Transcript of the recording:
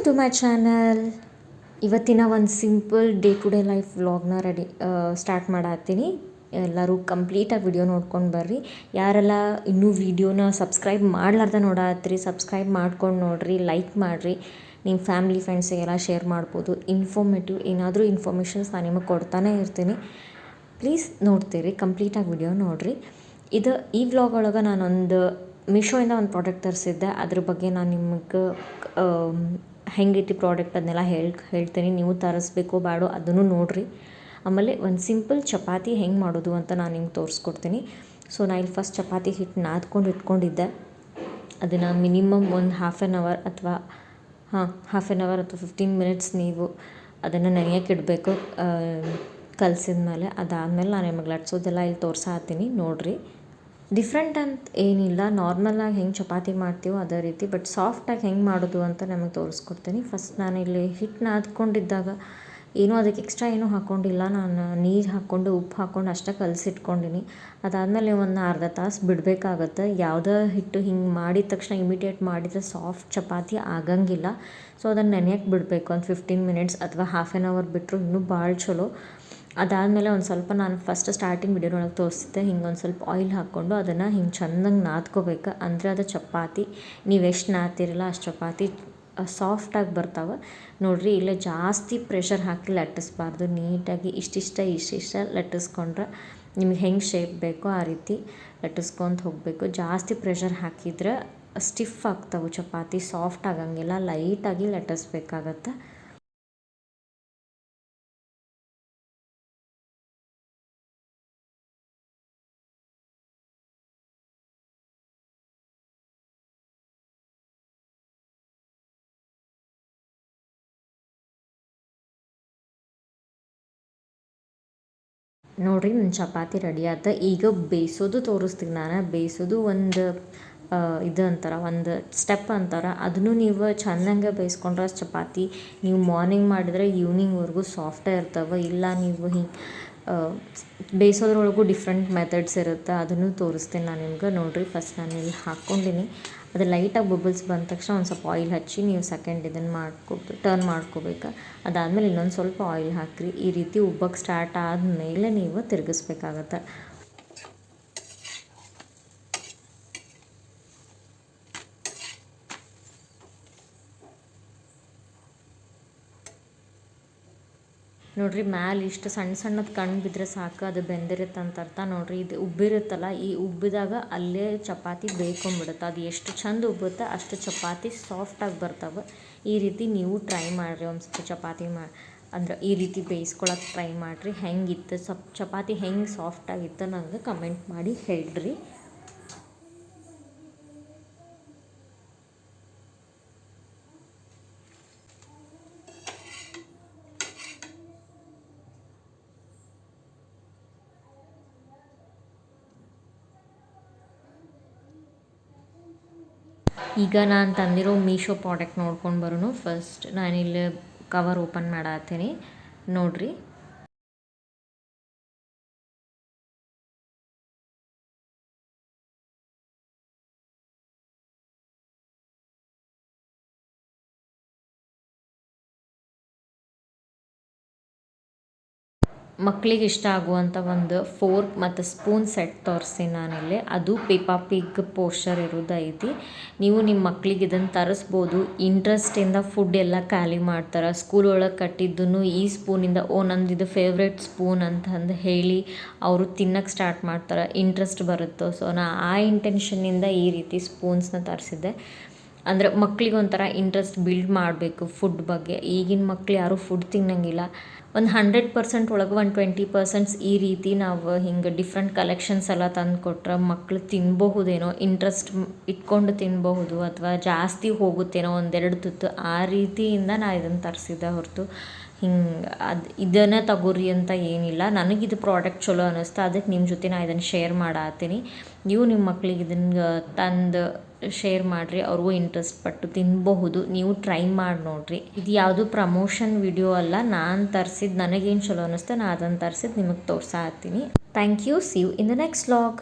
To my channel. ಇವತ್ತಿನ ಒಂದು simple day to day life ವ್ಲಾಗ್ನ ಸ್ಟಾರ್ಟ್ ಮಾಡತ್ತೀನಿ. ಎಲ್ಲರೂ ಕಂಪ್ಲೀಟಾಗಿ ವಿಡಿಯೋ ನೋಡ್ಕೊಂಡು ಬರ್ರಿ. ಯಾರೆಲ್ಲ ಇನ್ನೂ ವಿಡಿಯೋನ ಸಬ್ಸ್ಕ್ರೈಬ್ ಮಾಡಲಾರ್ದ ನೋಡತ್ರಿ, ಸಬ್ಸ್ಕ್ರೈಬ್ ಮಾಡ್ಕೊಂಡು ನೋಡಿರಿ, ಲೈಕ್ ಮಾಡಿರಿ. ನಿಮ್ಮ ಫ್ಯಾಮಿಲಿ ಫ್ರೆಂಡ್ಸಿಗೆಲ್ಲ ಶೇರ್ ಮಾಡ್ಬೋದು. ಇನ್ಫಾರ್ಮೇಟಿವ್ ಏನಾದರೂ ಇನ್ಫಾರ್ಮೇಷನ್ಸ್ ನಾನು ನಿಮಗೆ ಕೊಡ್ತಾನೆ ಇರ್ತೀನಿ. ಪ್ಲೀಸ್ ನೋಡ್ತೀರಿ, ಕಂಪ್ಲೀಟಾಗಿ ವಿಡಿಯೋ ನೋಡಿರಿ. ಈ ವ್ಲಾಗ್ ಒಳಗೆ ನಾನೊಂದು ಮೀಶೋಯಿಂದ ಒಂದು ಪ್ರಾಡಕ್ಟ್ ತರಿಸಿದ್ದೆ. ಅದ್ರ ಬಗ್ಗೆ ನಾನು ನಿಮಗೆ ಹೆಂಗೈತಿ ಪ್ರಾಡಕ್ಟ್ ಅದನ್ನೆಲ್ಲ ಹೇಳ್ತೀನಿ. ನೀವು ತರಿಸ್ಬೇಕೋ ಬೇಡೋ ಅದನ್ನು ನೋಡಿರಿ. ಆಮೇಲೆ ಒಂದು ಸಿಂಪಲ್ ಚಪಾತಿ ಹೆಂಗೆ ಮಾಡೋದು ಅಂತ ನಾನು ನಿಮ್ಗೆ ತೋರಿಸ್ಕೊಡ್ತೀನಿ. ಸೊ ನಾನು ಇಲ್ಲಿ ಫಸ್ಟ್ ಚಪಾತಿ ಹಿಟ್ಟು ನಾದ್ಕೊಂಡು ಇಟ್ಕೊಂಡಿದ್ದೆ. ಅದನ್ನು ಮಿನಿಮಮ್ ಒಂದು ಹಾಫ್ ಆ್ಯನ್ ಅವರ್ ಅಥವಾ 15 ಮಿನಿಟ್ಸ್ ನೀವು ಅದನ್ನು ನೆನೆಯೋಕೆ ಇಡಬೇಕು ಕಲಸಿದ ಮೇಲೆ. ಅದಾದಮೇಲೆ ನಾನು ನಿಮಗೆ ಲಟ್ಸೋದೆಲ್ಲ ಇಲ್ಲಿ ತೋರಿಸಾತೀನಿ ನೋಡಿರಿ. ಡಿಫ್ರೆಂಟ್ ಅಂತ ಏನಿಲ್ಲ, ನಾರ್ಮಲಾಗಿ ಹೆಂಗೆ ಚಪಾತಿ ಮಾಡ್ತೀವೋ ಅದೇ ರೀತಿ, ಬಟ್ ಸಾಫ್ಟಾಗಿ ಹೆಂಗೆ ಮಾಡೋದು ಅಂತ ನಮಗೆ ತೋರಿಸ್ಕೊಡ್ತೀನಿ. ಫಸ್ಟ್ ನಾನಿಲ್ಲಿ ಹಿಟ್ಟು ನಾದ್ಕೊಂಡಿದ್ದಾಗ ಏನೂ ಅದಕ್ಕೆ ಎಕ್ಸ್ಟ್ರಾ ಏನೂ ಹಾಕ್ಕೊಂಡಿಲ್ಲ. ನಾನು ನೀರು ಹಾಕ್ಕೊಂಡು ಉಪ್ಪು ಹಾಕ್ಕೊಂಡು ಅಷ್ಟೇ ಕಲಸಿಟ್ಕೊಂಡಿನಿ. ಅದಾದಮೇಲೆ ಒಂದು ಅರ್ಧ ತಾಸು ಬಿಡಬೇಕಾಗತ್ತೆ. ಯಾವುದೇ ಹಿಟ್ಟು ಹಿಂಗೆ ಮಾಡಿದ ತಕ್ಷಣ ಇಮಿಡಿಯೇಟ್ ಮಾಡಿದರೆ ಸಾಫ್ಟ್ ಚಪಾತಿ ಆಗಂಗಿಲ್ಲ. ಸೊ ಅದನ್ನು ನೆನೆಯೋಕೆ ಬಿಡಬೇಕು ಒಂದು 15 ಮಿನಿಟ್ಸ್ ಅಥವಾ ಹಾಫ್ ಆ್ಯನ್ ಅವರ್ ಬಿಟ್ಟರು ಇನ್ನೂ ಭಾಳ ಚಲೋ. ಅದಾದಮೇಲೆ ಒಂದು ಸ್ವಲ್ಪ ನಾನು ಫಸ್ಟ್ ಸ್ಟಾರ್ಟಿಂಗ್ ವಿಡಿಯೋನೊಳಗೆ ತೋರಿಸಿದ್ದೆ, ಹಿಂಗೆ ಒಂದು ಸ್ವಲ್ಪ ಆಯಿಲ್ ಹಾಕ್ಕೊಂಡು ಅದನ್ನು ಹಿಂಗೆ ಚೆಂದಂಗೆ ನಾದ್ಕೋಬೇಕು. ಅಂದರೆ ಅದು ಚಪಾತಿ ನೀವು ಎಷ್ಟು ನಾದ್ತಿರಲ್ಲ ಅಷ್ಟು ಚಪಾತಿ ಸಾಫ್ಟಾಗಿ ಬರ್ತಾವೆ ನೋಡಿರಿ. ಇಲ್ಲೇ ಜಾಸ್ತಿ ಪ್ರೆಷರ್ ಹಾಕಿ ಲಟ್ಟಿಸ್ಬಾರ್ದು. ನೀಟಾಗಿ ಇಷ್ಟಿಷ್ಟ ಲಟ್ಟಿಸ್ಕೊಂಡ್ರೆ ನಿಮ್ಗೆ ಹೆಂಗೆ ಶೇಪ್ ಬೇಕೋ ಆ ರೀತಿ ಲಟ್ಟಿಸ್ಕೊತ ಹೋಗಬೇಕು. ಜಾಸ್ತಿ ಪ್ರೆಷರ್ ಹಾಕಿದ್ರೆ ಸ್ಟಿಫ್ ಆಗ್ತಾವೆ ಚಪಾತಿ, ಸಾಫ್ಟ್ ಆಗಂಗಿಲ್ಲ. ಲೈಟಾಗಿ ಲಟ್ಟಿಸ್ಬೇಕಾಗತ್ತೆ. ನೋಡಿರಿ ನನ್ನ ಚಪಾತಿ ರೆಡಿ ಆಯ್ತು. ಈಗ ಬೇಯಿಸೋದು ತೋರಿಸ್ತೀನಿ ನಾನು. ಬೇಯಿಸೋದು ಒಂದು ಇದು ಅಂತಾರೆ, ಒಂದು ಸ್ಟೆಪ್ ಅಂತಾರೆ. ಅದನ್ನು ನೀವು ಚೆಂದಂಗೆ ಬೇಯಿಸ್ಕೊಂಡ್ರೆ ಚಪಾತಿ ನೀವು ಮಾರ್ನಿಂಗ್ ಮಾಡಿದರೆ ಈವ್ನಿಂಗ್ವರೆಗೂ ಸಾಫ್ಟೇ ಇರ್ತವೆ. ಇಲ್ಲ ನೀವು ಹಿಂಗೆ ಬೇಯಿಸೋದ್ರೊಳಗೂ ಡಿಫ್ರೆಂಟ್ ಮೆಥಡ್ಸ್ ಇರುತ್ತೆ, ಅದನ್ನು ತೋರಿಸ್ತೀನಿ ನಾನು ನಿಮ್ಗೆ. ನೋಡಿರಿ ಫಸ್ಟ್ ನಾನು ಇಲ್ಲಿ ಹಾಕ್ಕೊಂಡಿನಿ. ಅದು ಲೈಟಾಗಿ ಬಬಲ್ಸ್ ಬಂದ ತಕ್ಷಣ ಒಂದು ಸ್ವಲ್ಪ ಆಯಿಲ್ ಹಚ್ಚಿ ನೀವು ಸೆಕೆಂಡ್ ಇದನ್ನು ಟರ್ನ್ ಮಾಡ್ಕೋಬೇಕು. ಅದಾದಮೇಲೆ ಇನ್ನೊಂದು ಸ್ವಲ್ಪ ಆಯಿಲ್ ಹಾಕಿರಿ. ಈ ರೀತಿ ಉಬ್ಬಕ್ಕೆ ಸ್ಟಾರ್ಟ್ ಆದಮೇಲೆ ನೀವು ತಿರುಗಿಸ್ಬೇಕಾಗತ್ತೆ. ನೋಡಿರಿ ಮ್ಯಾಲೆ ಇಷ್ಟು ಸಣ್ಣದು ಕಣ್ಣು ಬಿದ್ದರೆ ಸಾಕು, ಅದು ಬೆಂದಿರುತ್ತೆ ಅಂತ ಅರ್ಥ. ನೋಡಿರಿ ಇದು ಉಬ್ಬಿರುತ್ತಲ್ಲ, ಈ ಉಬ್ಬಿದಾಗ ಅಲ್ಲೇ ಚಪಾತಿ ಬೇಯ್ಕೊಂಬಿಡುತ್ತೆ. ಅದು ಎಷ್ಟು ಚೆಂದ ಉಬ್ಬುತ್ತೆ ಅಷ್ಟು ಚಪಾತಿ ಸಾಫ್ಟಾಗಿ ಬರ್ತವೆ. ಈ ರೀತಿ ನೀವು ಟ್ರೈ ಮಾಡಿರಿ ಒಂದು ಸ್ವಲ್ಪ ಚಪಾತಿ ಅಂದ್ರೆ ಈ ರೀತಿ ಬೇಯಿಸ್ಕೊಳಕ್ಕೆ ಟ್ರೈ ಮಾಡಿರಿ. ಹೆಂಗಿತ್ತು ಚಪಾತಿ ಹೆಂಗೆ ಸಾಫ್ಟಾಗಿತ್ತು ನಂಗೆ ಕಮೆಂಟ್ ಮಾಡಿ ಹೇಳ್ರಿ. ಈಗ ನಾನು ತಂದಿರೋ ಮೀಶೋ ಪ್ರಾಡಕ್ಟ್ ನೋಡ್ಕೊಂಡು ಬರೋನು. ಫಸ್ಟ್ ನಾನಿಲ್ಲಿ ಕವರ್ ಓಪನ್ ಮಾಡತ್ತೀನಿ ನೋಡಿರಿ. ಮಕ್ಕಳಿಗೆ ಇಷ್ಟ ಆಗುವಂಥ ಒಂದು ಫೋರ್ಕ್ ಮತ್ತು ಸ್ಪೂನ್ ಸೆಟ್ ತೋರಿಸ್ತೀನಿ ನಾನಿಲ್ಲಿ. ಅದು ಪೆಪ್ಪಾ ಪಿಗ್ ಪೋಸ್ಟರ್ ಇರೋದೈತಿ. ನೀವು ನಿಮ್ಮ ಮಕ್ಕಳಿಗೆ ಇದನ್ನು ತರಿಸ್ಬೋದು. ಇಂಟ್ರೆಸ್ಟಿಂದ ಫುಡ್ ಎಲ್ಲ ಖಾಲಿ ಮಾಡ್ತಾರೆ. ಸ್ಕೂಲ್ ಒಳಗೆ ಕಟ್ಟಿದ್ದನ್ನು ಈ ಸ್ಪೂನಿಂದ ನಂದು ಇದು ಫೇವ್ರೆಟ್ ಸ್ಪೂನ್ ಅಂತಂದು ಹೇಳಿ ಅವರು ತಿನ್ನೋಕ್ಕೆ ಸ್ಟಾರ್ಟ್ ಮಾಡ್ತಾರೆ, ಇಂಟ್ರೆಸ್ಟ್ ಬರುತ್ತೆ. ಸೊ ಆ ಇಂಟೆನ್ಷನ್ನಿಂದ ಈ ರೀತಿ ಸ್ಪೂನ್ಸ್ನ ತರಿಸಿದ್ದೆ. ಅಂದರೆ ಮಕ್ಳಿಗೆ ಒಂಥರ ಇಂಟ್ರೆಸ್ಟ್ ಬಿಲ್ಡ್ ಮಾಡಬೇಕು ಫುಡ್ ಬಗ್ಗೆ. ಈಗಿನ ಮಕ್ಳು ಯಾರೂ ಫುಡ್ ತಿನ್ನಂಗಿಲ್ಲ. ಒಂದು 100% ಒಳಗೆ ಒಂದು 20% ಈ ರೀತಿ ನಾವು ಹಿಂಗೆ ಡಿಫ್ರೆಂಟ್ ಕಲೆಕ್ಷನ್ಸ್ ಎಲ್ಲ ತಂದು ಕೊಟ್ರೆ ಮಕ್ಕಳು ತಿನ್ನಬಹುದೇನೋ, ಇಂಟ್ರೆಸ್ಟ್ ಇಟ್ಕೊಂಡು ತಿನ್ನಬಹುದು, ಅಥವಾ ಜಾಸ್ತಿ ಹೋಗುತ್ತೇನೋ ಒಂದೆರಡು ತುತ್ತು, ಆ ರೀತಿಯಿಂದ ನಾನು ಇದನ್ನು ತರಿಸಿದ್ದೆ ಹೊರತು ಹಿಂಗೆ ಇದನ್ನು ತಗೋರಿ ಅಂತ ಏನಿಲ್ಲ. ನನಗಿದು ಪ್ರಾಡಕ್ಟ್ ಚಲೋ ಅನ್ನಿಸ್ತು, ಅದಕ್ಕೆ ನಿಮ್ಮ ಜೊತೆ ನಾನು ಇದನ್ನು ಶೇರ್ ಮಾಡತ್ತೀನಿ. ನೀವು ನಿಮ್ಮ ಮಕ್ಳಿಗೆ ಇದನ್ನು ತಂದು ಶೇರ್ ಮಾಡಿರಿ, ಅವ್ರಿಗೂ ಇಂಟ್ರೆಸ್ಟ್ ಪಟ್ಟು ತಿನ್ನಬಹುದು. ನೀವು ಟ್ರೈ ಮಾಡಿ ನೋಡಿರಿ. ಇದು ಯಾವುದು ಪ್ರಮೋಷನ್ ವಿಡಿಯೋ ಅಲ್ಲ, ನಾನು ತರಿಸಿದ್ದು ನನಗೇನು ಚಲೋ ಅನ್ನಿಸ್ತು ನಾನು ಅದನ್ನು ತರಿಸಿದ್ದು ನಿಮಗೆ ತೋರಿಸಾತ್ತೀನಿ. Thank you. See you in the next vlog.